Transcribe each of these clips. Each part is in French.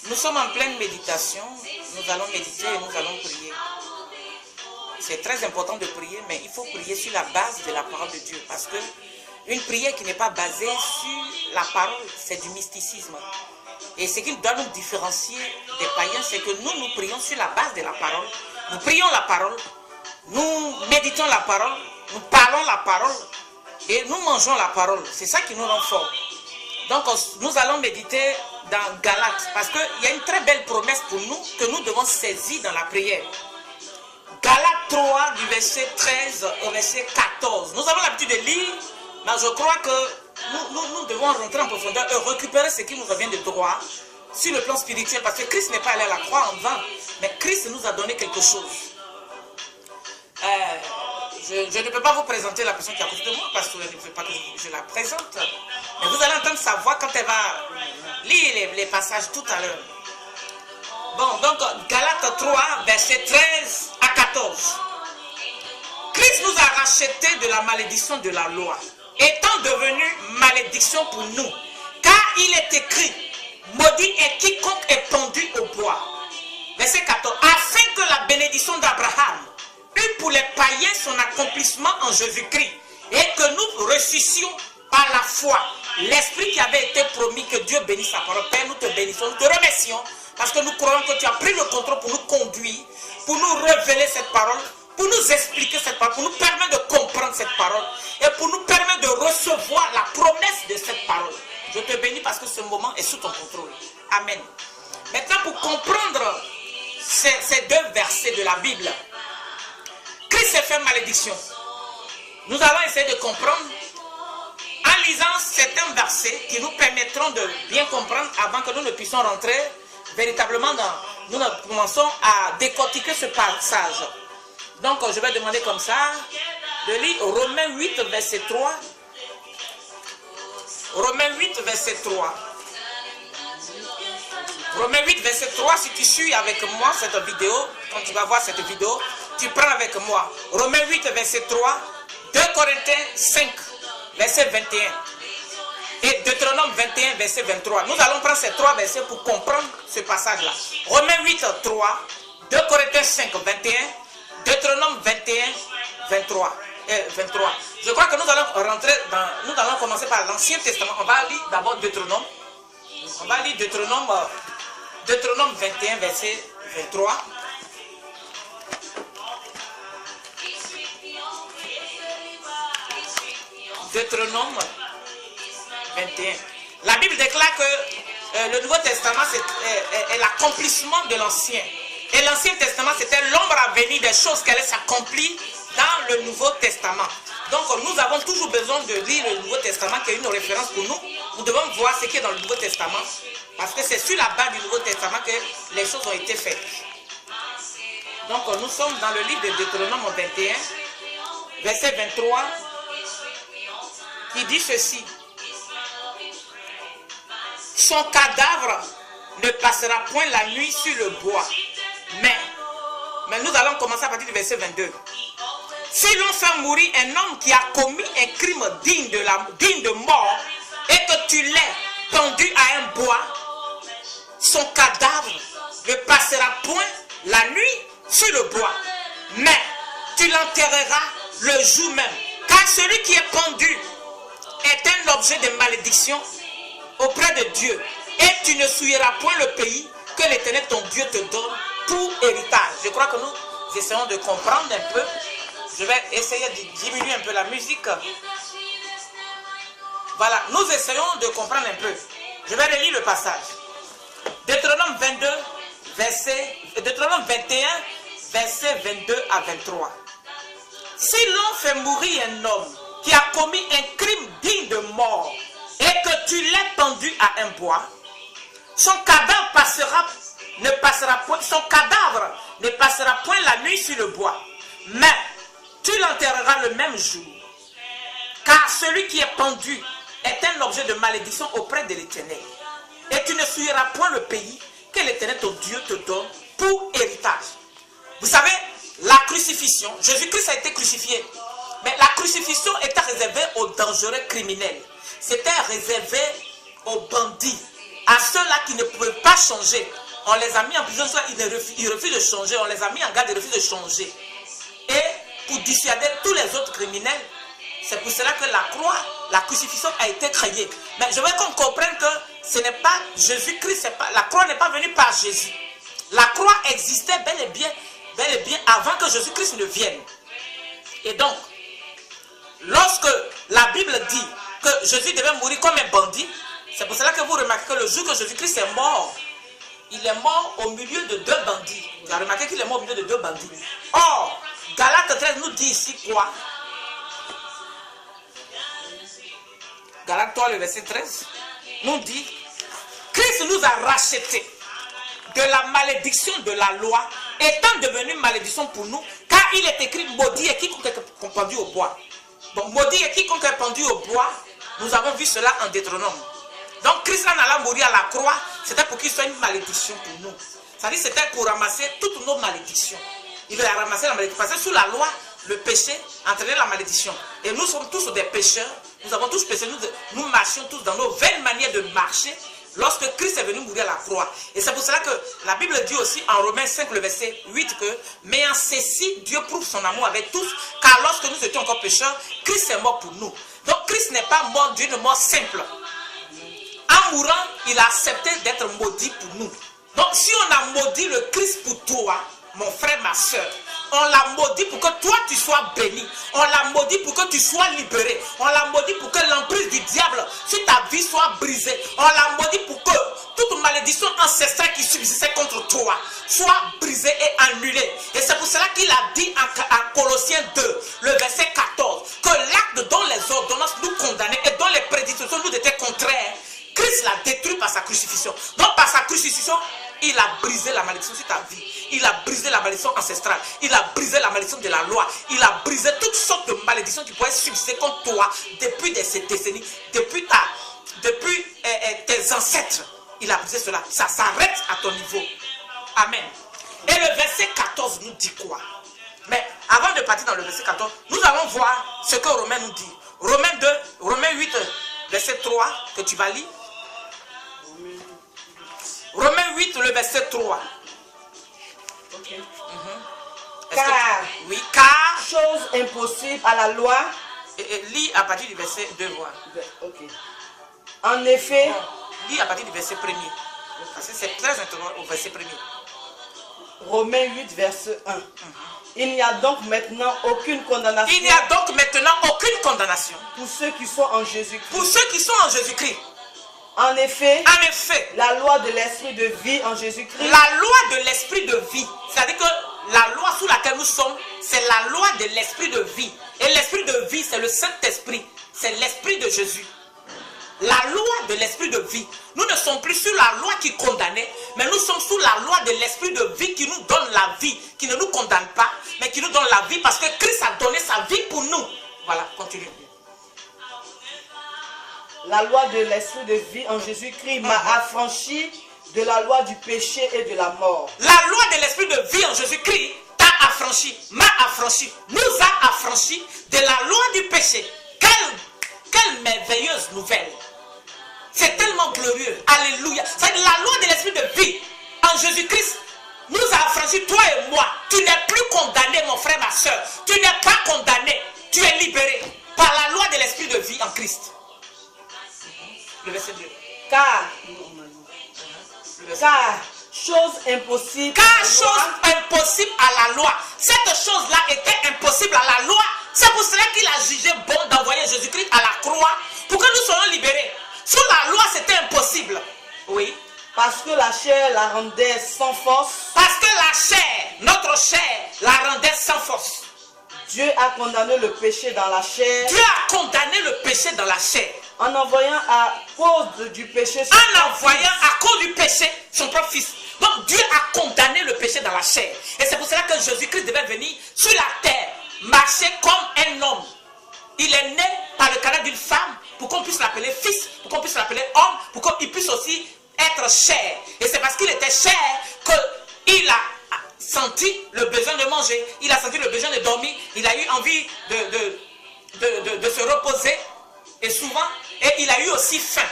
Nous sommes en pleine méditation. Nous allons méditer et nous allons prier. C'est très important de prier, mais il faut prier sur la base de la parole de Dieu. Parce que une prière qui n'est pas basée sur la parole, c'est du mysticisme. Et ce qui doit nous différencier des païens, c'est que nous prions sur la base de la parole. Nous prions la parole, nous méditons la parole, nous parlons la parole et nous mangeons la parole. C'est ça qui nous rend forts. Donc nous allons méditer dans Galates, parce qu'il y a une très belle promesse pour nous que nous devons saisir dans la prière. Galates 3 du verset 13 au verset 14. Nous avons l'habitude de lire, mais je crois que nous devons rentrer en profondeur et récupérer ce qui nous revient de droit sur le plan spirituel, parce que Christ n'est pas allé à la croix en vain, mais Christ nous a donné quelque chose. Je ne peux pas vous présenter la personne qui est à côté de moi, parce que je ne veux pas que je la présente, mais vous allez entendre sa voix quand elle va lire les passages tout à l'heure. Bon, donc Galates 3 verset 13 à 14. Christ nous a rachetés de la malédiction de la loi, étant devenu malédiction pour nous, car il est écrit: maudit est quiconque est pendu au bois. Verset 14. Afin que la bénédiction d'Abraham eût pour les païens son accomplissement en Jésus-Christ, et que nous ressuscions par la foi l'esprit qui avait été promis. Que Dieu bénisse sa parole. Père, nous te bénissons, nous te remercions, parce que nous croyons que tu as pris le contrôle pour nous conduire, pour nous révéler cette parole, pour nous expliquer cette parole, pour nous permettre de comprendre cette parole et pour nous permettre de recevoir la promesse de cette parole. Je te bénis parce que ce moment est sous ton contrôle. Amen. Maintenant, pour comprendre ces deux versets de la Bible, Christ s'est fait malédiction. Nous allons essayer de comprendre en lisant certains versets qui nous permettront de bien comprendre avant que nous ne puissions rentrer véritablement dans... Nous commençons à décortiquer ce passage. Donc, je vais demander comme ça de lire Romains 8, verset 3. Romains 8, verset 3. Romains 8, verset 3, si tu suis avec moi cette vidéo, quand tu vas voir cette vidéo, tu prends avec moi. Romains 8, verset 3, 2 Corinthiens 5, verset 21. Et Deutéronome 21, verset 23. Nous allons prendre ces trois versets pour comprendre ce passage-là. Romains 8, 3, 2 Corinthiens 5, 21, Deutéronome 21, 23. Je crois que nous allons rentrer dans... Nous allons commencer par l'Ancien Testament. On va lire d'abord Deutéronome. On va lire Deutéronome 21, verset 23. Deutéronome 21. La Bible déclare que le Nouveau Testament est l'accomplissement de l'Ancien. Et l'Ancien Testament, c'était l'ombre à venir des choses qui allaient s'accomplir dans le Nouveau Testament. Donc, nous avons toujours besoin de lire le Nouveau Testament, qui est une référence pour nous. Nous devons voir ce qui est dans le Nouveau Testament, parce que c'est sur la base du Nouveau Testament que les choses ont été faites. Donc, nous sommes dans le livre de Deutéronome 21, verset 23, qui dit ceci. Son cadavre ne passera point la nuit sur le bois. Mais nous allons commencer à partir du verset 22. Si l'on fait mourir un homme qui a commis un crime digne de mort, et que tu l'aies pendu à un bois, son cadavre ne passera point la nuit sur le bois, mais tu l'enterreras le jour même. Car celui qui est pendu est un objet de malédiction auprès de Dieu, et tu ne souilleras point le pays que l'Éternel ton Dieu te donne pour héritage. Je crois que nous essayons de comprendre un peu. Je vais essayer de diminuer un peu la musique. Voilà, nous essayons de comprendre un peu. Je vais relire le passage. Deutéronome 21, verset 22 à 23. Si l'on fait mourir un homme qui a commis un crime digne de mort, et que tu l'aies pendu à un bois, son cadavre ne passera point la nuit sur le bois, mais tu l'enterreras le même jour. Car celui qui est pendu est un objet de malédiction auprès de l'Éternel. Et tu ne souilleras point le pays que l'Éternel ton Dieu te donne pour héritage. Vous savez, la crucifixion, Jésus-Christ a été crucifié, mais la crucifixion était réservée aux dangereux criminels. C'était réservé aux bandits. À ceux-là qui ne peuvent pas changer, on les a mis en prison, ils refusent de changer, on les a mis en garde, ils refusent de changer. Et pour dissuader tous les autres criminels, c'est pour cela que la croix, la crucifixion a été créée. Mais je veux qu'on comprenne que ce n'est pas Jésus-Christ, la croix n'est pas venue par Jésus. La croix existait bel et bien avant que Jésus-Christ ne vienne. Et donc, lorsque la Bible dit que Jésus devait mourir comme un bandit, c'est pour cela que vous remarquez que le jour que Jésus-Christ est mort, il est mort au milieu de deux bandits. Vous avez remarqué qu'il est mort au milieu de deux bandits. Or, Galates 13 nous dit ici quoi? Galates 3, le verset 13, nous dit, Christ nous a rachetés de la malédiction de la loi, étant devenu malédiction pour nous, car il est écrit, maudit et quiconque est pendu au bois. Donc, maudit et quiconque est pendu au bois, nous avons vu cela en Deutéronome. Donc, Christ en allant mourir à la croix, c'était pour qu'il soit une malédiction pour nous. C'est-à-dire c'était pour ramasser toutes nos malédictions. Il a ramassé la malédiction. Parce que sous la loi, le péché entraînait la malédiction. Et nous sommes tous des pécheurs. Nous avons tous péché. Nous marchions tous dans nos vaines manières de marcher lorsque Christ est venu mourir à la croix. Et c'est pour cela que la Bible dit aussi en Romains 5, le verset 8, que mais en ceci, Dieu prouve son amour avec tous, car lorsque nous étions encore pécheurs, Christ est mort pour nous. Donc Christ n'est pas mort d'une mort simple. En mourant, il a accepté d'être maudit pour nous. Donc si on a maudit le Christ pour toi, mon frère, ma soeur, on l'a maudit pour que toi tu sois béni. On l'a maudit pour que tu sois libéré. On l'a maudit pour que l'emprise du diable sur ta vie soit brisée. On l'a maudit pour que toute malédiction ancestrale qui subsistait contre toi soit brisée et annulée. Et c'est pour cela qu'il a dit en Colossiens 2, le verset 14, que l'acte dont les ordonnances nous condamnaient et dont les prédictions nous étaient contraires, Christ l'a détruit par sa crucifixion. Donc par sa crucifixion, il a brisé la malédiction sur ta vie. Il a brisé la malédiction ancestrale. Il a brisé la malédiction de la loi. Il a brisé toutes sortes de malédictions qui pourraient subsister contre toi depuis des décennies, depuis tes ancêtres. Il a brisé cela. Ça s'arrête à ton niveau. Amen. Et le verset 14 nous dit quoi? Mais avant de partir dans le verset 14, nous allons voir ce que Romains nous dit. Romains 8, verset 3, que tu vas lire. Romains 8, le verset 3. Okay. Oui, car chose impossible à la loi. Lis à partir du verset 2. Ok. En effet. Lis à partir du verset 1er. Parce que c'est très intéressant au verset 1er. Romains 8, verset 1. Il n'y a donc maintenant aucune condamnation. Il n'y a donc maintenant aucune condamnation. Pour ceux qui sont en Jésus-Christ. Pour ceux qui sont en Jésus-Christ. En effet, la loi de l'esprit de vie en Jésus-Christ. La loi de l'esprit de vie. C'est-à-dire que la loi sous laquelle nous sommes, c'est la loi de l'esprit de vie. Et l'esprit de vie, c'est le Saint-Esprit. C'est l'esprit de Jésus. La loi de l'esprit de vie. Nous ne sommes plus sur la loi qui condamnait, mais nous sommes sous la loi de l'esprit de vie qui nous donne la vie, qui ne nous condamne pas, mais qui nous donne la vie parce que Christ a donné sa vie pour nous. Voilà, continue. La loi de l'esprit de vie en Jésus-Christ m'a affranchi de la loi du péché et de la mort. La loi de l'esprit de vie en Jésus-Christ t'a affranchi, m'a affranchi, nous a affranchi de la loi du péché. Quelle merveilleuse nouvelle. C'est tellement glorieux. Alléluia. C'est la loi de l'esprit de vie en Jésus-Christ nous a affranchi, toi et moi. Tu n'es plus condamné, mon frère, ma soeur. Tu n'es pas condamné. Tu es libéré par la loi de l'esprit de vie en Christ. Le verset 2. Car chose impossible. Car chose impossible à la loi. Cette chose-là était impossible à la loi. C'est pour cela qu'il a jugé bon d'envoyer Jésus-Christ à la croix pour que nous soyons libérés. Sous la loi, c'était impossible. Oui. Parce que la chair la rendait sans force. Parce que la chair, notre chair, la rendait sans force. Dieu a condamné le péché dans la chair. Dieu a condamné le péché dans la chair. En envoyant à cause du péché son propre fils. Donc Dieu a condamné le péché dans la chair. Et c'est pour cela que Jésus-Christ devait venir sur la terre, marcher comme un homme. Il est né par le canal d'une femme pour qu'on puisse l'appeler fils, pour qu'on puisse l'appeler homme, pour qu'il puisse aussi être chair. Et c'est parce qu'il était chair qu'il a senti le besoin de manger, il a senti le besoin de dormir, il a eu envie de se reposer, et souvent, et il a eu aussi faim.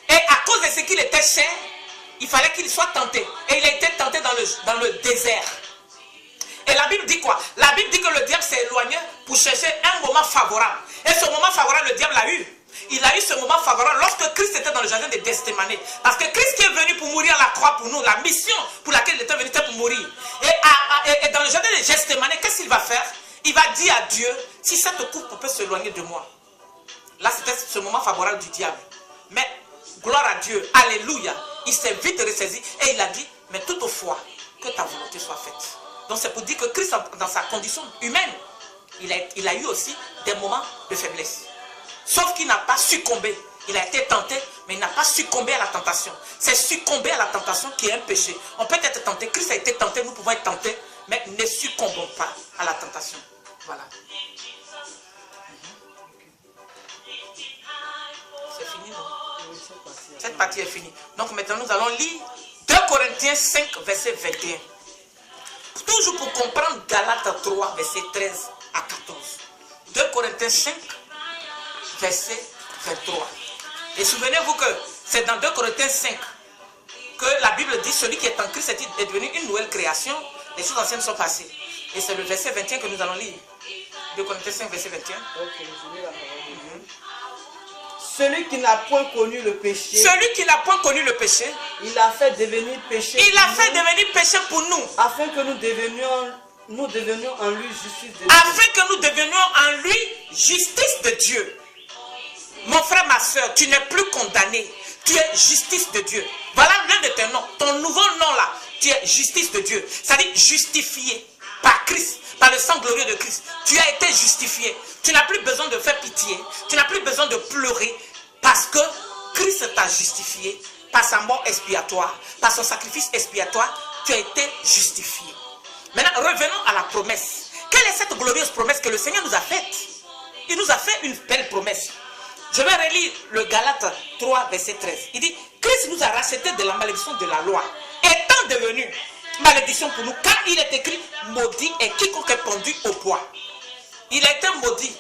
Et à cause de ce qu'il était cher, il fallait qu'il soit tenté. Et il a été tenté dans le désert. Et la Bible dit quoi? La Bible dit que le diable s'est éloigné pour chercher un moment favorable. Et ce moment favorable, le diable l'a eu. Il a eu ce moment favorable lorsque Christ était dans le jardin de Gethsémani. Parce que Christ qui est venu pour mourir à la croix pour nous, la mission pour laquelle il était venu, c'était pour mourir. Et dans le jardin de Gethsémani, qu'est-ce qu'il va faire? Il va dire à Dieu, si cette coupe peut s'éloigner de moi. Là, c'était ce moment favorable du diable. Mais, gloire à Dieu, alléluia, il s'est vite ressaisi et il a dit, mais toutefois, que ta volonté soit faite. Donc c'est pour dire que Christ, dans sa condition humaine, il a eu aussi des moments de faiblesse. Sauf qu'il n'a pas succombé. Il a été tenté, mais il n'a pas succombé à la tentation. C'est succomber à la tentation qui est un péché. On peut être tenté, Christ a été tenté, nous pouvons être tentés, mais ne succombons pas à la tentation. Voilà. C'est fini, non? Cette partie est finie. Donc maintenant nous allons lire 2 Corinthiens 5, verset 21. Toujours pour comprendre Galates 3, verset 13 à 14. 2 Corinthiens 5, verset 23. Et souvenez-vous que c'est dans 2 Corinthiens 5 que la Bible dit celui qui est en Christ est devenu une nouvelle création. Les choses anciennes sont passées. Et c'est le verset 21 que nous allons lire. 2 Corinthiens 5, verset 21. Ok, je lis la parole. Celui qui n'a point connu le péché. Celui qui n'a point connu le péché. Il a fait devenir péché. Il a fait devenir péché pour nous. Afin que nous devenions en lui justice de Dieu. Afin que nous devenions en lui justice de Dieu. Mon frère, ma soeur, tu n'es plus condamné. Tu es justice de Dieu. Voilà l'un de tes noms. Ton nouveau nom là, tu es justice de Dieu. C'est-à-dire justifié par Christ, par le sang glorieux de Christ. Tu as été justifié. Tu n'as plus besoin de faire pitié. Tu n'as plus besoin de pleurer. Parce que Christ t'a justifié. Par sa mort expiatoire, par son sacrifice expiatoire, tu as été justifié. Maintenant, revenons à la promesse. Quelle est cette glorieuse promesse que le Seigneur nous a faite? Il nous a fait une belle promesse. Je vais relire le Galates 3, verset 13. Il dit, Christ nous a rachetés de la malédiction de la loi, étant devenu malédiction pour nous, car il est écrit, maudit est quiconque est pendu au poids. Il a été maudit.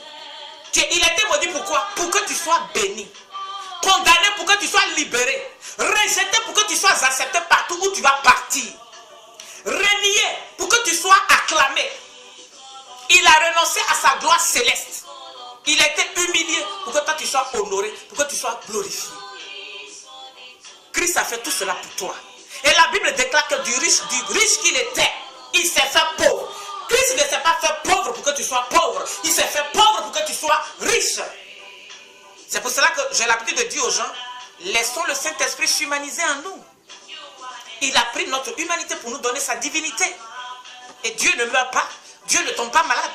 Il a été maudit pourquoi? Pour que tu sois béni. Condamné pour que tu sois libéré. Rejeté pour que tu sois accepté partout où tu vas partir. Renié pour que tu sois acclamé. Il a renoncé à sa gloire céleste. Il a été humilié pour que toi tu sois honoré, pour que tu sois glorifié. Christ a fait tout cela pour toi. Et la Bible déclare que du riche qu'il était, il s'est fait pauvre. Christ ne s'est pas fait pauvre pour que tu sois pauvre. Il s'est fait pauvre pour que tu sois riche. C'est pour cela que j'ai l'habitude de dire aux gens, laissons le Saint-Esprit s'humaniser en nous. Il a pris notre humanité pour nous donner sa divinité. Et Dieu ne meurt pas. Dieu ne tombe pas malade.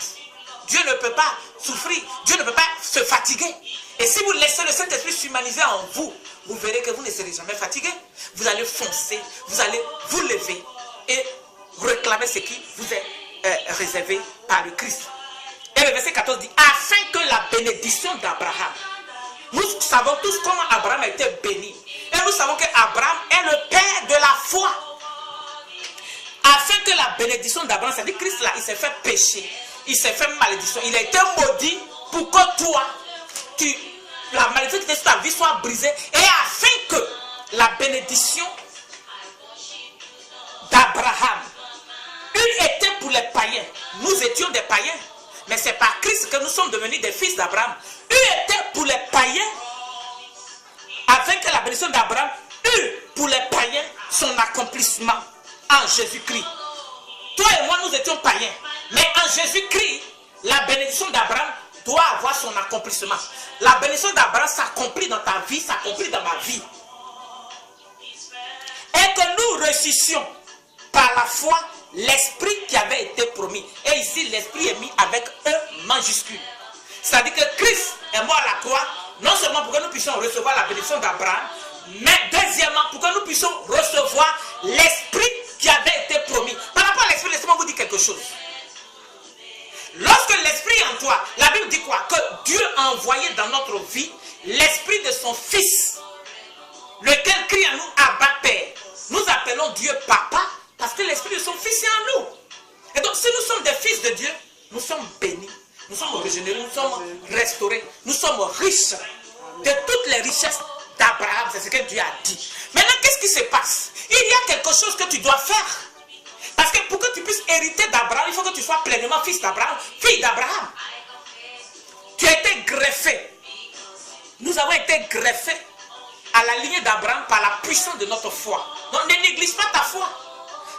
Dieu ne peut pas souffrir. Dieu ne peut pas se fatiguer. Et si vous laissez le Saint-Esprit s'humaniser en vous, vous verrez que vous ne serez jamais fatigué. Vous allez foncer, vous allez vous lever et réclamer ce qui vous est réservé par le Christ. Et le verset 14 dit, afin que la bénédiction d'Abraham, nous savons tous comment Abraham a été béni. Et nous savons qu'Abraham est le père de la foi. Afin que la bénédiction d'Abraham, c'est-à-dire Christ là, il s'est fait pécher. Il s'est fait malédiction. Il a été maudit pour que toi, la malédiction qui était sur ta vie soit brisée. Et afin que la bénédiction d'Abraham eût été pour les païens. Nous étions des païens. Mais c'est par Christ que nous sommes devenus des fils d'Abraham. Eût été pour les païens. Afin que la bénédiction d'Abraham eût pour les païens son accomplissement en Jésus-Christ. Toi et moi, nous étions païens. Mais en Jésus-Christ, la bénédiction d'Abraham doit avoir son accomplissement. La bénédiction d'Abraham s'accomplit dans ta vie, s'accomplit dans ma vie. Et que nous réussissions par la foi l'esprit qui avait été promis. Et ici, l'esprit est mis avec E majuscule. C'est-à-dire que Christ est mort à la croix, non seulement pour que nous puissions recevoir la bénédiction d'Abraham, mais deuxièmement, pour que nous puissions recevoir l'esprit qui avait été promis. Par rapport à l'esprit, laissez-moi vous dire quelque chose. Lorsque l'esprit est en toi, la Bible dit quoi? Que Dieu a envoyé dans notre vie l'esprit de son Fils, lequel crie à nous, Abba Père. Nous appelons Dieu Papa, parce que l'esprit de son Fils est en nous. Et donc, si nous sommes des fils de Dieu, nous sommes bénis, nous sommes régénérés, nous sommes restaurés, nous sommes riches de toutes les richesses d'Abraham. C'est ce que Dieu a dit. Maintenant, qu'est-ce qui se passe? Il y a quelque chose que tu dois faire. Parce que pour que tu puisses hériter d'Abraham, il faut que tu sois pleinement fils d'Abraham, fille d'Abraham. Tu as été greffé. Nous avons été greffés à la lignée d'Abraham par la puissance de notre foi. Donc ne néglige pas ta foi.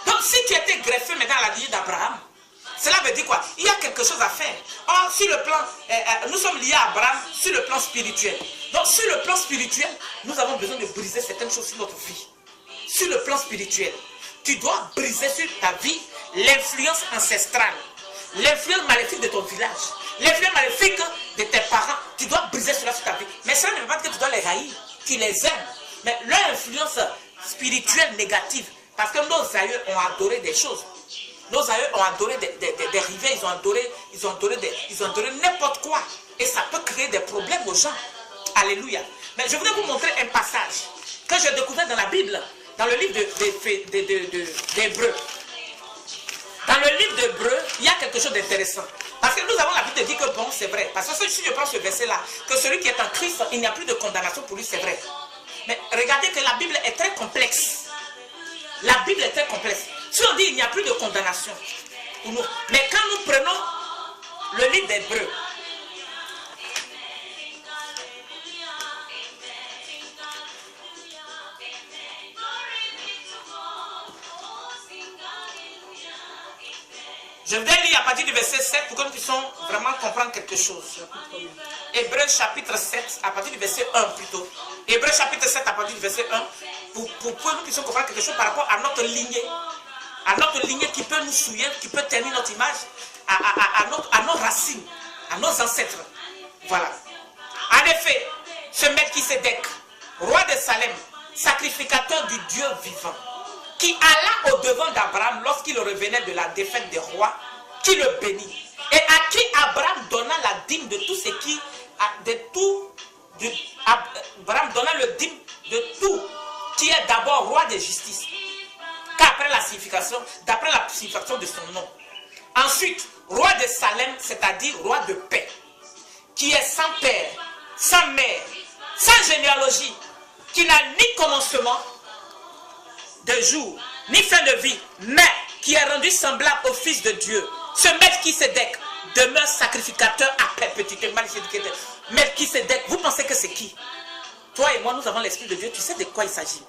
Donc si tu as été greffé maintenant à la lignée d'Abraham, cela veut dire quoi? Il y a quelque chose à faire. Or, sur le plan, nous sommes liés à Abraham sur le plan spirituel. Donc sur le plan spirituel, nous avons besoin de briser certaines choses sur notre vie. Sur le plan spirituel, tu dois briser sur ta vie l'influence ancestrale, l'influence maléfique de ton village, l'influence maléfique de tes parents. Tu dois briser cela sur ta vie. Mais cela ne veut pas dire que tu dois les haïr. Tu les aimes. Mais leur influence spirituelle négative, parce que nos aïeux ont adoré des choses. Nos aïeux ont adoré des rivets, ils ont adoré n'importe quoi. Et ça peut créer des problèmes aux gens. Alléluia. Mais je voudrais vous montrer un passage que j'ai découvert dans la Bible, dans le livre d'Hébreux. Dans le livre d'Hébreux, il y a quelque chose d'intéressant. Parce que nous avons l'habitude de dire que bon, c'est vrai. Parce que si je prends ce verset-là, que celui qui est en Christ, il n'y a plus de condamnation pour lui, c'est vrai. Mais regardez que la Bible est très complexe. La Bible est très complexe. Si on dit il n'y a plus de condamnation, mais quand nous prenons le livre d'Hébreux, je vais lire à partir du verset 7 pour que nous puissions vraiment comprendre quelque chose. Hébreux chapitre 7, à partir du verset 1 plutôt. Hébreux chapitre 7, à partir du verset 1, pour que nous puissions comprendre quelque chose par rapport à notre lignée. À notre lignée qui peut nous souiller, qui peut tenir notre image, à nos racines, à nos ancêtres. Voilà. En effet, ce Melchisédek, roi de Salem, sacrificateur du Dieu vivant, qui alla au-devant d'Abraham lorsqu'il revenait de la défaite des rois, qui le bénit, et à qui Abraham donna la dîme de tout ce qui, Abraham donna le dîme de tout, qui est d'abord roi de justice, qu'après la signification, d'après la signification de son nom. Ensuite, roi de Salem, c'est-à-dire roi de paix, qui est sans père, sans mère, sans généalogie, qui n'a ni commencement de jour, ni fin de vie, mais qui est rendu semblable au Fils de Dieu. Ce Melchisédek demeure sacrificateur à perpétuité. Melchisédek, vous pensez que c'est qui? Toi et moi, nous avons l'Esprit de Dieu, tu sais de quoi il s'agit.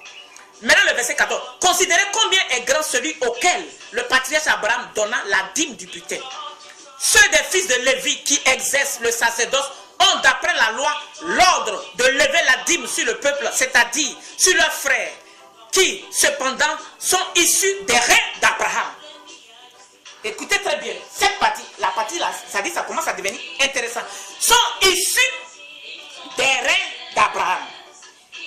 Maintenant, le verset 14. Considérez combien est grand celui auquel le patriarche Abraham donna la dîme du butin. Ceux des fils de Lévi qui exercent le sacerdoce ont, d'après la loi, l'ordre de lever la dîme sur le peuple, c'est-à-dire sur leurs frères, qui, cependant, sont issus des reins d'Abraham. Écoutez très bien, cette partie, la partie là, ça dit, ça commence à devenir intéressant. Sont issus des reins d'Abraham.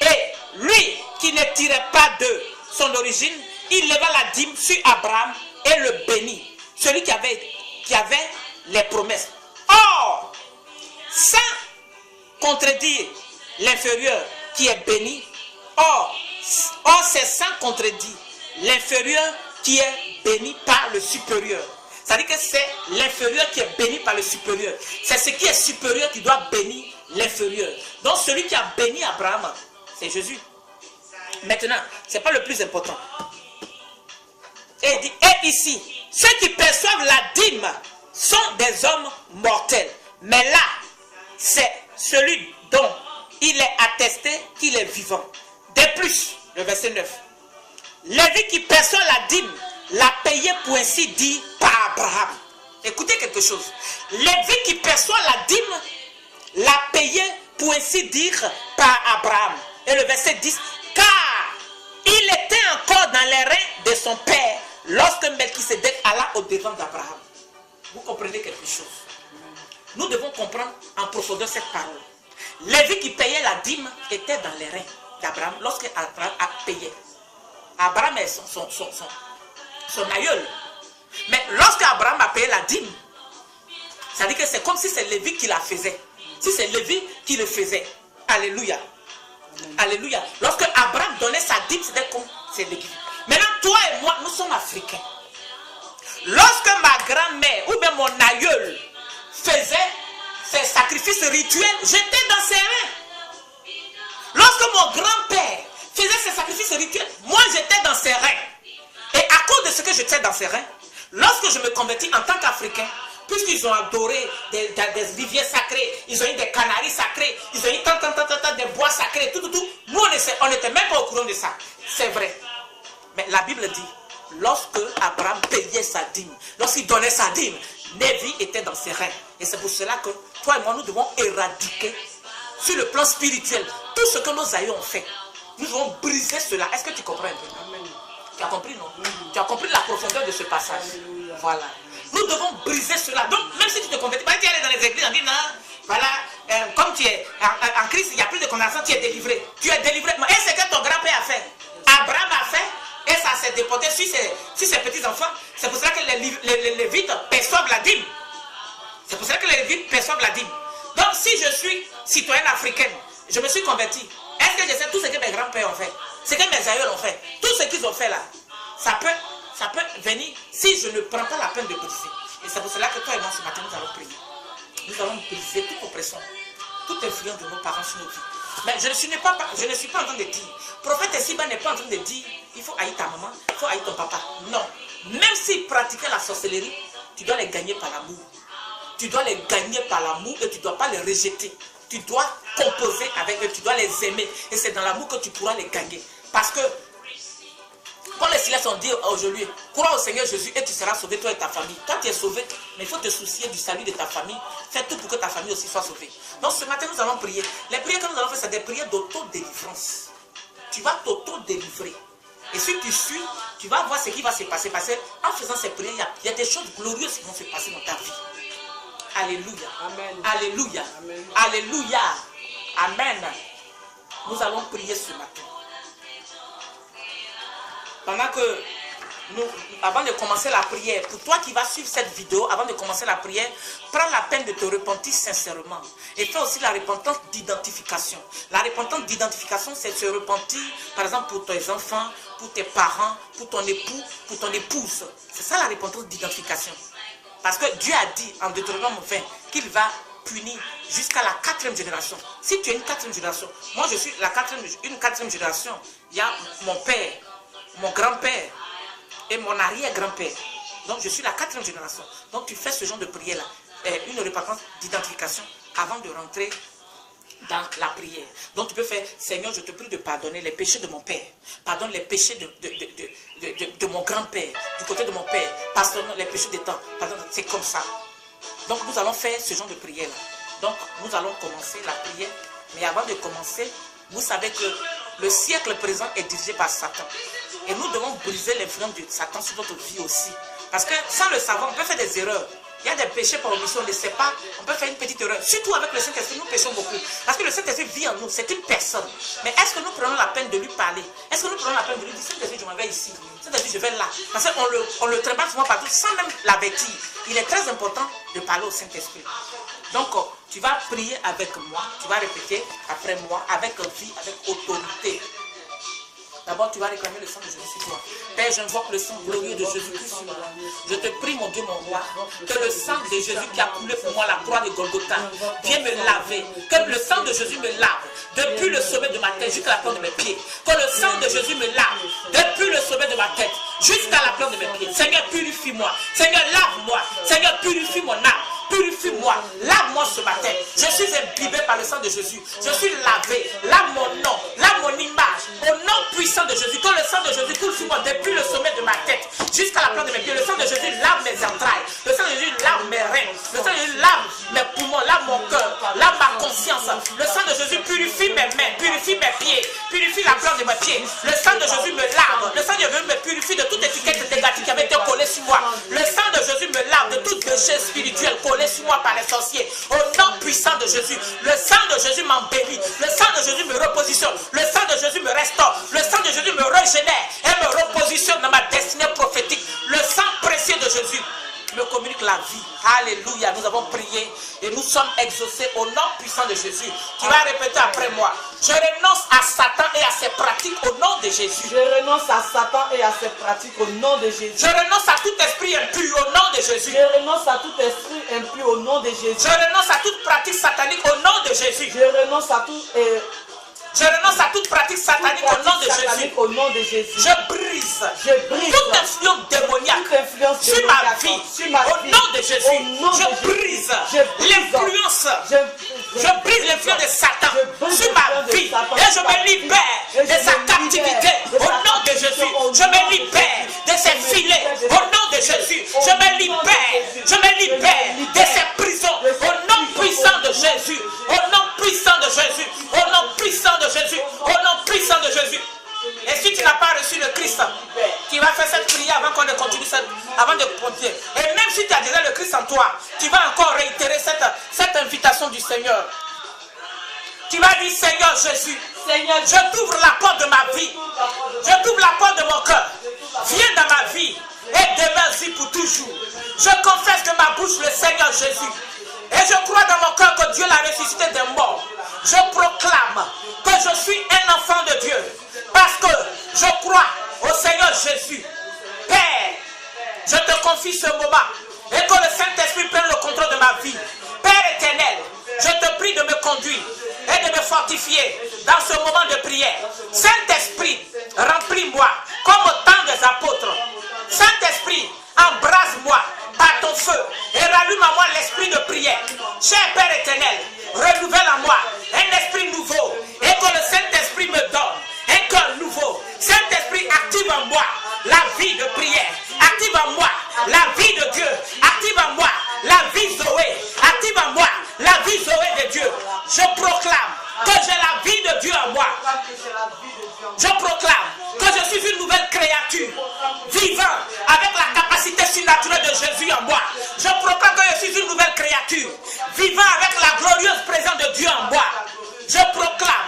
Et lui, qui ne tirait pas de son origine, il leva la dîme sur Abraham et le bénit. Celui qui avait les promesses. Or, sans contredire l'inférieur qui est béni, or c'est sans contredire l'inférieur qui est béni par le supérieur. C'est-à-dire que c'est l'inférieur qui est béni par le supérieur. C'est ce qui est supérieur qui doit bénir l'inférieur. Donc celui qui a béni Abraham, c'est Jésus. Maintenant, ce n'est pas le plus important. Et il dit, et ici, ceux qui perçoivent la dîme sont des hommes mortels. Mais là, c'est celui dont il est attesté qu'il est vivant. De plus, le verset 9. Lévi qui perçoit la dîme l'a payé pour ainsi dire par Abraham. Écoutez quelque chose. Lévi qui perçoit la dîme l'a payé pour ainsi dire par Abraham. Et le verset 10. Car il était encore dans les reins de son père lorsque Melchisédek alla au-devant d'Abraham. Vous comprenez quelque chose? Nous devons comprendre en profondeur cette parole. Lévi qui payait la dîme était dans les reins d'Abraham lorsque Abraham a payé. Abraham est son aïeul. Mais lorsque Abraham a payé la dîme, ça dit que c'est comme si c'est Lévi qui la faisait. Si c'est Lévi qui le faisait. Alléluia. Alléluia. Lorsque Abraham donnait sa dîme, c'était comme c'est Lévi. Maintenant, toi et moi, nous sommes africains. Lorsque ma grand-mère ou bien mon aïeul faisait ses sacrifices rituels, j'étais dans ses reins. Lorsque Lorsque mon grand-père faisait ses sacrifices rituels, moi j'étais dans ses reins. Et à cause de ce que j'étais dans ses reins, lorsque je me convertis en tant qu'Africain, puisqu'ils ont adoré des rivières sacrées, ils ont eu des canaries sacrés, ils ont eu tant, des bois sacrés, tout. Nous, on n'était même pas au courant de ça. C'est vrai. Mais la Bible dit, lorsque Abraham payait sa dîme, lorsqu'il donnait sa dîme, Lévi était dans ses reins. Et c'est pour cela que toi et moi, nous devons éradiquer sur le plan spirituel tout ce que nos aïeux ont fait. Nous devons briser cela. Est-ce que tu comprends un peu? Amen. Tu as compris, non? Tu as compris la profondeur de ce passage. Alléluia. Voilà. Nous devons briser cela. Donc, même si tu te convertis, tu es allé dans les églises, on dit non, voilà, comme tu es en Christ, il n'y a plus de condamnation, tu es délivré. Tu es délivré. Et c'est ce que ton grand-père a fait. Abraham a fait, et ça s'est déporté sur ses petits-enfants. C'est pour ça que les Lévites perçoivent la dîme. C'est pour ça que les Lévites perçoivent la dîme. Donc, si je suis citoyenne africaine, je me suis converti, est-ce que je sais tout ce que mes grands-pères ont fait? Ce que mes aïeux ont fait? Tout ce qu'ils ont fait là, ça peut venir si je ne prends pas la peine de briser. Et c'est pour cela que toi et moi, ce matin, nous allons prier. Nous allons briser toute oppression, toute influence de nos parents sur nos vies. Mais je ne suis pas en train de dire, prophète Esiba n'est pas en train de dire, il faut haïr ta maman, il faut haïr ton papa. Non. Même s'ils pratiquaient la sorcellerie, tu dois les gagner par l'amour. Tu dois les gagner par l'amour et tu ne dois pas les rejeter. Tu dois composer avec eux, tu dois les aimer. Et c'est dans l'amour que tu pourras les gagner. Parce que, quand les silences ont dit aujourd'hui, crois au Seigneur Jésus et tu seras sauvé, toi et ta famille. Toi, tu es sauvé, mais il faut te soucier du salut de ta famille. Fais tout pour que ta famille aussi soit sauvée. Donc, ce matin, nous allons prier. Les prières que nous allons faire, c'est des prières d'auto-délivrance. Tu vas t'auto-délivrer. Et si tu suis, tu vas voir ce qui va se passer. Parce qu'en faisant ces prières, il y a des choses glorieuses qui vont se passer dans ta vie. Alléluia. Amen. Alléluia. Amen. Alléluia. Amen. Nous allons prier ce matin. Pendant que avant de commencer la prière, pour toi qui vas suivre cette vidéo, avant de commencer la prière, prends la peine de te repentir sincèrement. Et fais aussi la repentance d'identification. La repentance d'identification, c'est se repentir, par exemple, pour tes enfants, pour tes parents, pour ton époux, pour ton épouse. C'est ça la repentance d'identification. Parce que Dieu a dit en Deutéronome 20 qu'il va punir jusqu'à la 4e génération. Si tu es une 4e génération, moi je suis une 4e génération, il y a mon père, mon grand-père et mon arrière-grand-père. Donc je suis la 4e génération. Donc tu fais ce genre de prière-là, une repentance d'identification avant de rentrer dans la prière. Donc tu peux faire, Seigneur, je te prie de pardonner les péchés de mon père. Pardonne les péchés de mon grand-père, du côté de mon père. Pardonne les péchés des temps. C'est comme ça. Donc nous allons faire ce genre de prière-là. Donc nous allons commencer la prière. Mais avant de commencer, vous savez que le siècle présent est dirigé par Satan. Et nous devons briser l'influence de Satan sur notre vie aussi. Parce que sans le savoir, on peut faire des erreurs. Il y a des péchés par omission, on ne sait pas, on peut faire une petite erreur. Surtout avec le Saint-Esprit, nous péchons beaucoup. Parce que le Saint-Esprit vit en nous, c'est une personne. Mais est-ce que nous prenons la peine de lui parler? Est-ce que nous prenons la peine de lui dire, Saint-Esprit, je m'en vais ici, Saint-Esprit, je vais là? Parce qu'on le tréballe souvent partout sans même l'avertir. Il est très important de parler au Saint-Esprit. Donc, tu vas prier avec moi, tu vas répéter après moi, avec vie, avec autorité. D'abord, tu vas réclamer le sang de Jésus sur toi. Père, j'invoque le sang glorieux de Jésus-Christ sur moi. Je te prie, mon Dieu, mon roi, que le sang de Jésus qui a coulé pour moi la croix de Golgotha vienne me laver. Que le sang de Jésus me lave depuis le sommet de ma tête jusqu'à la plante de mes pieds. Que le sang de Jésus me lave depuis le sommet de ma tête jusqu'à la plante de mes pieds. Seigneur, purifie-moi. Seigneur, lave-moi. Seigneur, purifie mon âme. Purifie-moi, lave-moi ce matin. Je suis imbibé par le sang de Jésus. Je suis lavé. Lave mon nom, lave mon image. Au nom puissant de Jésus. Que le sang de Jésus coule sur moi depuis le sommet de ma tête jusqu'à la plante de mes pieds. Le sang de Jésus lave mes entrailles. Le sang de Jésus lave mes reins. Le sang de Jésus lave mes poumons, lave mon cœur, lave ma conscience. Le sang de Jésus purifie mes mains, purifie mes pieds, purifie la plante de mes pieds. Le sang de Jésus me lave. Le sang de Jésus me purifie de toute étiquette négative qui avait été collée sur moi. Le sang de Jésus me lave de toute péché spirituel collé sur moi par les sorciers. Au nom puissant de Jésus, le sang de Jésus m'embellit. Le sang de Jésus me repositionne. Le sang de Jésus me restaure. Le sang de Jésus me régénère et me repositionne dans ma destinée prophétique. Le sang précieux de Jésus me communique la vie. Alléluia. Nous avons prié et nous sommes exaucés au nom puissant de Jésus. Tu vas répéter après moi. Je renonce à Satan et à ses pratiques au nom de Jésus. Je renonce à Satan et à ses pratiques au nom de Jésus. Je renonce à tout esprit impur au nom de Jésus. Je renonce à tout esprit impur au nom de Jésus. Je renonce à toute pratique satanique au nom de Jésus. Je renonce à tout Je renonce à toute pratique satanique au nom de Jésus. Au nom de Jésus. Je brise toute influence démoniaque sur ma vie. Au nom de Jésus. Je brise l'influence. Je brise l'influence de Satan sur ma vie. Et je me libère de sa captivité. Au nom de Jésus. Je me libère de ses filets. Au nom de Jésus. Je me libère. Je me libère de ses prisons. Au nom puissant de Jésus. Au nom puissant de Jésus. Au nom puissant de Jésus. Au nom puissant de Jésus. Et si tu n'as pas reçu le Christ, tu vas faire cette prière avant qu'on ne continue, avant de continuer. Et même si tu as déjà le Christ en toi, tu vas encore réitérer cette invitation du Seigneur. Tu vas dire, Seigneur Jésus, je t'ouvre la porte de ma vie. Je t'ouvre la porte de mon cœur. Viens dans ma vie et demeure-y pour toujours. Je confesse de ma bouche le Seigneur Jésus. Et je crois dans mon cœur que Dieu l'a ressuscité des morts. Je proclame que je suis un enfant de Dieu. Parce que je crois au Seigneur Jésus. Père, je te confie ce moment. Et que le Saint-Esprit prenne le contrôle de ma vie. Père éternel, je te prie de me conduire et de me fortifier dans ce moment de prière. Saint-Esprit, remplis-moi comme au temps des apôtres. Saint-Esprit, embrase-moi par ton feu et rallume à moi l'esprit de prière. Cher Père éternel, renouvelle en moi un esprit nouveau et que le Saint-Esprit me donne un cœur nouveau. Saint-Esprit, active en moi la vie de prière. Active en moi la vie de Dieu. Active en moi la vie Zoé. Active en moi la vie Zoé de Dieu. Je proclame que j'ai la vie de Dieu en moi. Je proclame que je suis une nouvelle créature, vivant avec la capacité surnaturelle de Jésus en moi. Je proclame que je suis une nouvelle créature, vivant avec la glorieuse présence de Dieu en moi. Je proclame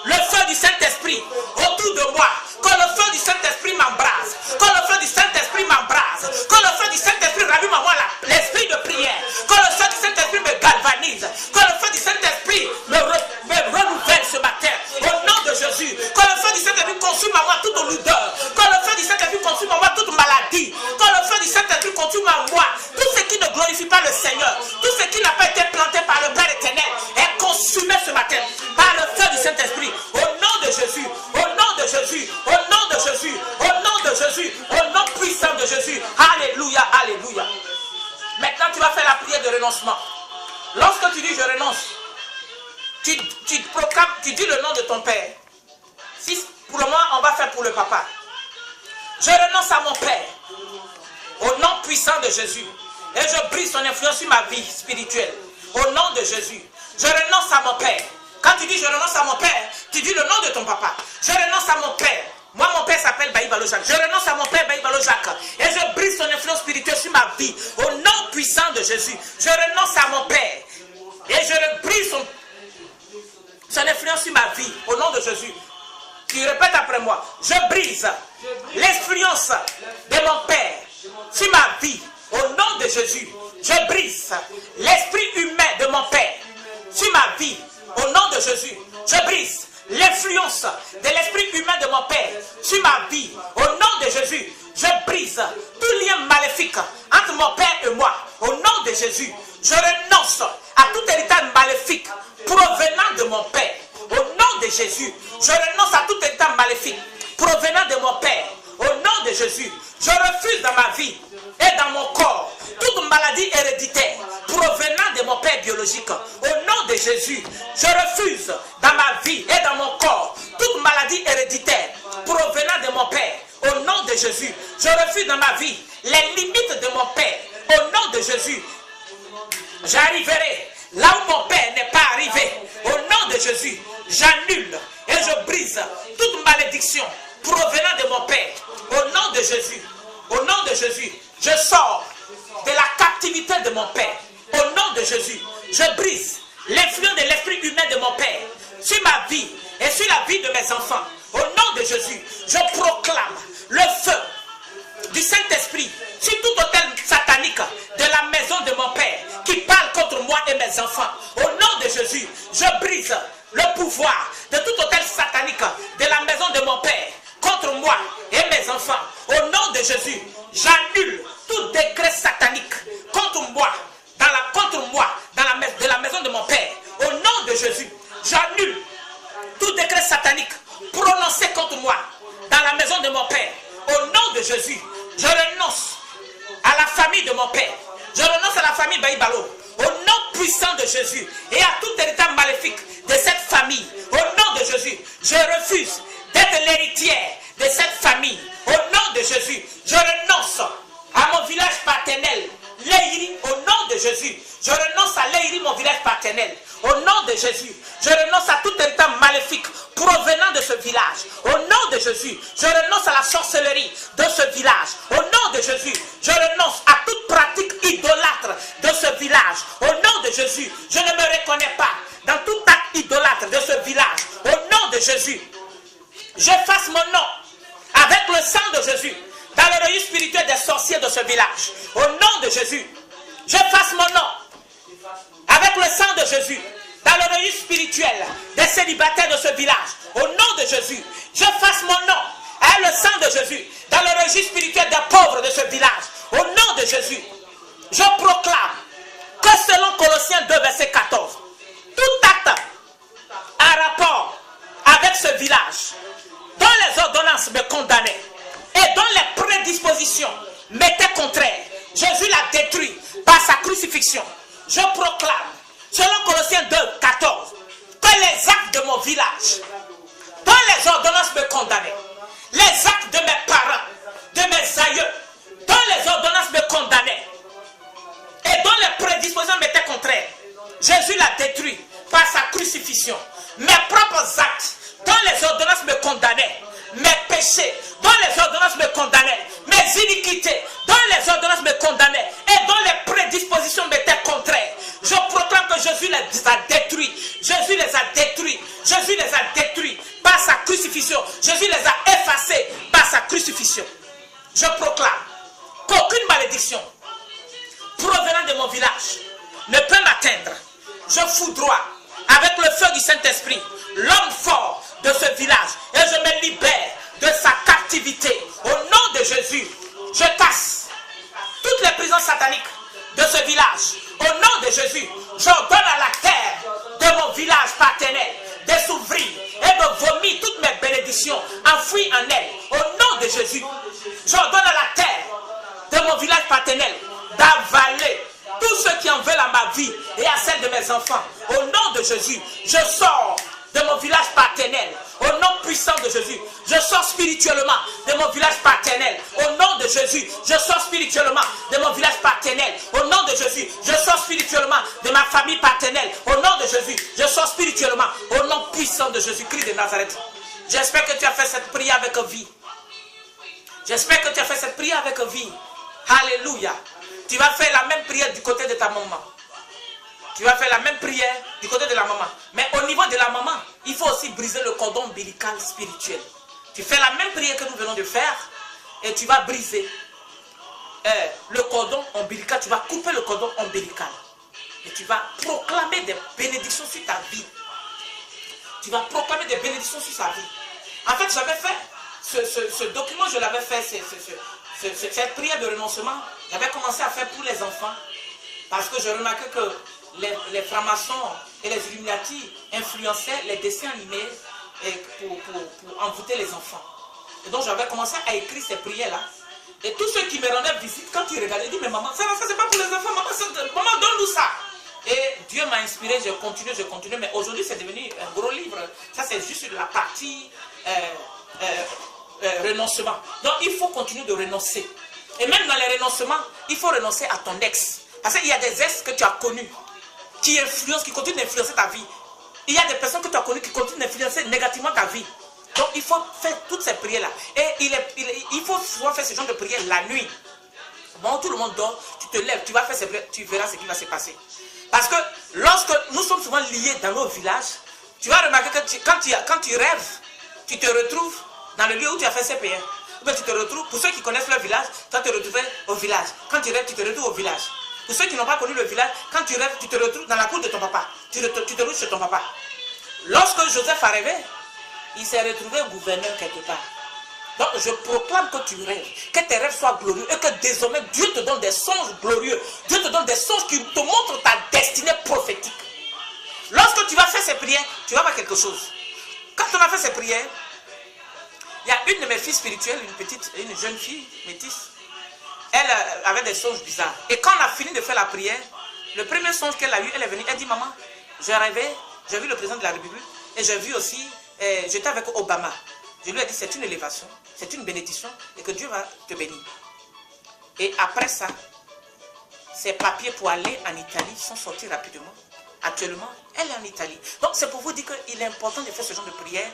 le feu du Saint-Esprit autour de moi. Que le feu du Saint-Esprit m'embrase. Que le feu du Saint-Esprit m'embrase. Que le feu du Saint-Esprit rallume en moi l'esprit de prière. Que le feu du Saint-Esprit me galvanise. Que le feu du Saint-Esprit me renouvelle ce matin. Au nom de Jésus. Que le feu du Saint-Esprit consume en moi toute l'odeur. Que le feu du Saint-Esprit consume en moi toute maladie. Que le feu du Saint-Esprit consume en moi tout ce qui ne glorifie pas le Seigneur. Tout ce qui n'a pas été planté par le Père éternel est consumé ce matin par le feu du Saint-Esprit. Au nom de Jésus. Au nom de Jésus. Au nom de Jésus. Au nom de Jésus. Au nom puissant de Jésus. Alléluia. Alléluia. Maintenant, tu vas faire la prière de renoncement. Lorsque tu dis je renonce, tu proclames, tu dis le nom de ton père. Si pour le moment, on va faire pour le papa. Je renonce à mon père. Au nom puissant de Jésus. Et je brise son influence sur ma vie spirituelle. Au nom de Jésus. Je renonce à mon père. Quand tu dis je renonce à mon père, tu dis le nom de ton papa. Je renonce à mon père. Moi, mon père s'appelle Baïbalo Jacques. Je renonce à mon père Baïbalo Jacques. Et je brise son influence spirituelle sur ma vie. Au nom puissant de Jésus. Je renonce à mon père. Et je brise son influence sur ma vie. Au nom de Jésus. Tu répètes après moi. Je brise l'influence de mon père sur ma vie. Au nom de Jésus. Je brise l'esprit humain de mon père sur ma vie. Au nom de Jésus. Je brise l'influence de l'esprit humain de mon père sur ma vie. Au nom de Jésus. Je brise tout lien maléfique entre mon père et moi. Au nom de Jésus. Je renonce à tout héritage maléfique provenant de mon père. Au nom de Jésus. Je renonce à tout héritage maléfique provenant de mon père. Au nom de Jésus. Je refuse dans ma vie et dans mon corps toute maladie héréditaire provenant de mon père biologique. Au nom de Jésus, je refuse dans ma vie et dans mon corps toute maladie héréditaire provenant de mon père. Au nom de Jésus, je refuse dans ma vie les limites de mon père. Au nom de Jésus, j'arriverai là où mon père n'est pas arrivé. Au nom de Jésus, j'annule et je brise toute malédiction provenant de mon père. Au nom de Jésus, au nom de Jésus, je sors de la captivité de mon père. Au nom de Jésus, je brise l'influence de l'esprit humain de mon père sur ma vie et sur la vie de mes enfants. Au nom de Jésus, je proclame le feu du Saint-Esprit sur tout autel satanique de la maison de mon père qui parle contre moi et mes enfants. Au nom de Jésus, je brise le pouvoir de tout autel satanique de la maison de mon père contre moi et mes enfants. Au nom de Jésus, j'annule tout décret satanique contre moi de la maison de mon père. Au nom de Jésus, j'annule tout décret Jésus, je renonce à la famille de mon père. Je renonce à la famille Baïbalo. Au nom puissant de Jésus et à tout héritage maléfique de cette famille. Au nom de Jésus, je refuse d'être l'héritière de cette famille. Au nom de Jésus, je renonce à mon village paternel, Leïri, au nom de Jésus. Je renonce à Leïri, mon village paternel. Au nom de Jésus, je renonce à tout héritage maléfique provenant de ce village. Au nom de Jésus, je renonce à la sorcellerie de ce village. Au nom de Jésus, je renonce à toute pratique idolâtre de ce village. Au nom de Jésus, je ne me reconnais pas dans tout acte idolâtre de ce village. Au nom de Jésus, j'efface mon nom avec le sang de Jésus dans le registre spirituel des sorciers de ce village. Au nom de Jésus, j'efface mon nom avec le sang de Jésus dans le registre spirituel des célibataires de ce village. Au nom de Jésus, j'efface mon nom avec le sang de Jésus dans le registre spirituel des pauvres de ce village. Au nom de Jésus, je proclame que selon Colossiens 2, verset 14, tout acte en rapport avec ce village, dont les ordonnances me condamnaient et dont les prédispositions m'étaient contraires, Jésus l'a détruit par sa crucifixion. Je proclame, selon Colossiens 2, 14, que les actes de mon village, dont les ordonnances me condamnaient, les actes de mes parents, de mes aïeux, dont les ordonnances me condamnaient et dont les prédispositions m'étaient contraires, Jésus l'a détruit par sa crucifixion. Mes propres actes, dont les ordonnances me condamnaient, mes péchés, dont les ordonnances me condamnaient, mes iniquités, dont les ordonnances me condamnaient et dont les prédispositions m'étaient contraires, je proclame que Jésus les a détruits. Jésus les a détruits. Jésus les a détruits par sa crucifixion. Jésus les a effacés par sa crucifixion. Je proclame qu'aucune malédiction provenant de mon village ne peut m'atteindre. Je foudroie avec le feu du Saint-Esprit l'homme fort de ce village et je me libère de sa captivité. Au nom de Jésus, je casse toutes les prisons sataniques de ce village. Au nom de Jésus, j'ordonne à la terre de mon village paternel de s'ouvrir et de vomir toutes mes bénédictions enfouies en elle. Au nom de Jésus, j'ordonne à la terre de mon village paternel d'avaler tous ceux qui en veulent à ma vie et à celle de mes enfants. Au nom de Jésus, je sors de mon village paternel. Au nom puissant de Jésus, je sors spirituellement de mon village paternel. Au nom de Jésus, je sors spirituellement de mon village paternel. Au nom de Jésus, je sors spirituellement de ma famille paternelle. Au nom de Jésus, je sors spirituellement. Au nom puissant de Jésus-Christ de Nazareth. J'espère que tu as fait cette prière avec vie. J'espère que tu as fait cette prière avec vie. Alléluia. Tu vas faire la même prière du côté de ta maman. Tu vas faire la même prière du côté de la maman. Mais au niveau de la maman, il faut aussi briser le cordon ombilical spirituel. Tu fais la même prière que nous venons de faire et tu vas briser le cordon ombilical. Tu vas couper le cordon ombilical. Et tu vas proclamer des bénédictions sur ta vie. Tu vas proclamer des bénédictions sur sa vie. En fait, j'avais fait ce document, je l'avais fait, cette prière de renoncement. J'avais commencé à faire pour les enfants. Parce que je remarquais que les francs-maçons et les Illuminati influençaient les dessins animés pour envoûter les enfants. Et donc j'avais commencé à écrire ces prières-là. Et tous ceux qui me rendaient visite, quand ils regardaient, ils disaient, mais maman, ça c'est pas pour les enfants, maman donne-nous ça. Et Dieu m'a inspiré, je continue, mais aujourd'hui c'est devenu un gros livre. Ça c'est juste la partie renoncement. Donc il faut continuer de renoncer. Et même dans les renoncements, il faut renoncer à ton ex. Parce qu'il y a des ex que tu as connus, qui influencent, qui continuent d'influencer ta vie. Il y a des personnes que tu as connues qui continuent d'influencer négativement ta vie. Donc il faut faire toutes ces prières-là. Et il faut souvent faire ce genre de prières la nuit. Bon, tout le monde dort, tu te lèves, tu vas faire ces prières, tu verras ce qui va se passer. Parce que lorsque nous sommes souvent liés dans nos villages, tu vas remarquer que quand tu rêves, tu te retrouves dans le lieu où tu as fait ces prières. Ou bien tu te retrouves, pour ceux qui connaissent le village, tu vas te retrouver au village. Quand tu rêves, tu te retrouves au village. Pour ceux qui n'ont pas connu le village, quand tu rêves, tu te retrouves dans la cour de ton papa. Tu te retrouves chez ton papa. Lorsque Joseph a rêvé, il s'est retrouvé gouverneur quelque part. Donc je proclame que tu rêves, que tes rêves soient glorieux et que désormais Dieu te donne des songes glorieux. Dieu te donne des songes qui te montrent ta destinée prophétique. Lorsque tu vas faire ces prières, tu vas voir quelque chose. Quand on a fait ces prières, Il y a une de mes filles spirituelles, une jeune fille métisse. Elle avait des songes bizarres. Et quand on a fini de faire la prière, le premier songe qu'elle a eu, elle est venue, elle dit, maman, j'ai rêvé, j'ai vu le président de la République et j'ai vu aussi, j'étais avec Obama. Je lui ai dit, c'est une élévation, c'est une bénédiction et que Dieu va te bénir. Et après ça, ses papiers pour aller en Italie sont sortis rapidement. Actuellement, elle est en Italie. Donc c'est pour vous dire qu'il est important de faire ce genre de prière.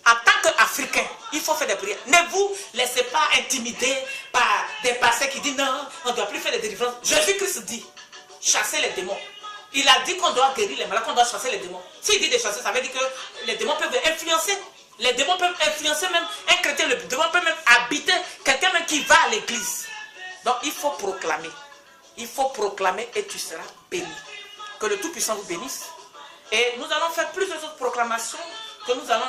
En tant qu'Africain, il faut faire des prières. Ne vous laissez pas intimider par des pasteurs qui disent non, on ne doit plus faire des délivrances. Jésus-Christ dit, chasser les démons. Il a dit qu'on doit guérir les malades, qu'on doit chasser les démons. S'il dit de chasser, ça veut dire que les démons peuvent influencer. Les démons peuvent influencer même un chrétien. Le démon peut même habiter quelqu'un même qui va à l'église. Donc il faut proclamer. Il faut proclamer et tu seras béni. Que le Tout-Puissant vous bénisse. Et nous allons faire plusieurs autres proclamations que nous allons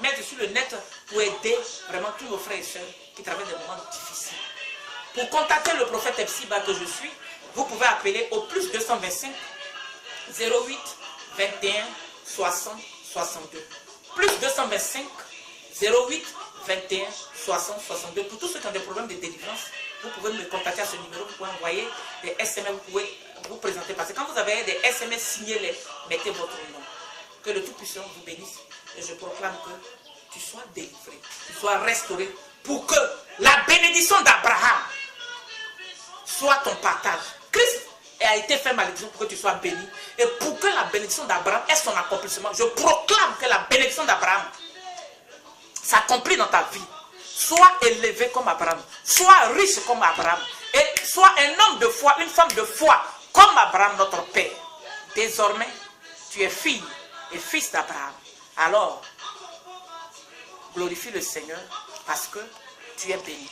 mettre sur le net pour aider vraiment tous nos frères et sœurs qui traversent des moments difficiles. Pour contacter le prophète Epsiba que je suis, vous pouvez appeler au plus 225 08 21 60 62. Plus 225 08 21 60 62. Pour tous ceux qui ont des problèmes de délivrance, vous pouvez me contacter à ce numéro, vous pouvez envoyer des SMS, vous pouvez vous présenter. Parce que quand vous avez des SMS, signez-les, mettez votre nom. Que le Tout-Puissant vous bénisse. Et je proclame que tu sois délivré, tu sois restauré, pour que la bénédiction d'Abraham soit ton partage. Christ a été fait malédiction pour que tu sois béni. Et pour que la bénédiction d'Abraham ait son accomplissement, je proclame que la bénédiction d'Abraham s'accomplit dans ta vie. Sois élevé comme Abraham, sois riche comme Abraham, et sois un homme de foi, une femme de foi, comme Abraham notre père. Désormais, tu es fille et fils d'Abraham. Alors, glorifie le Seigneur parce que tu es béni.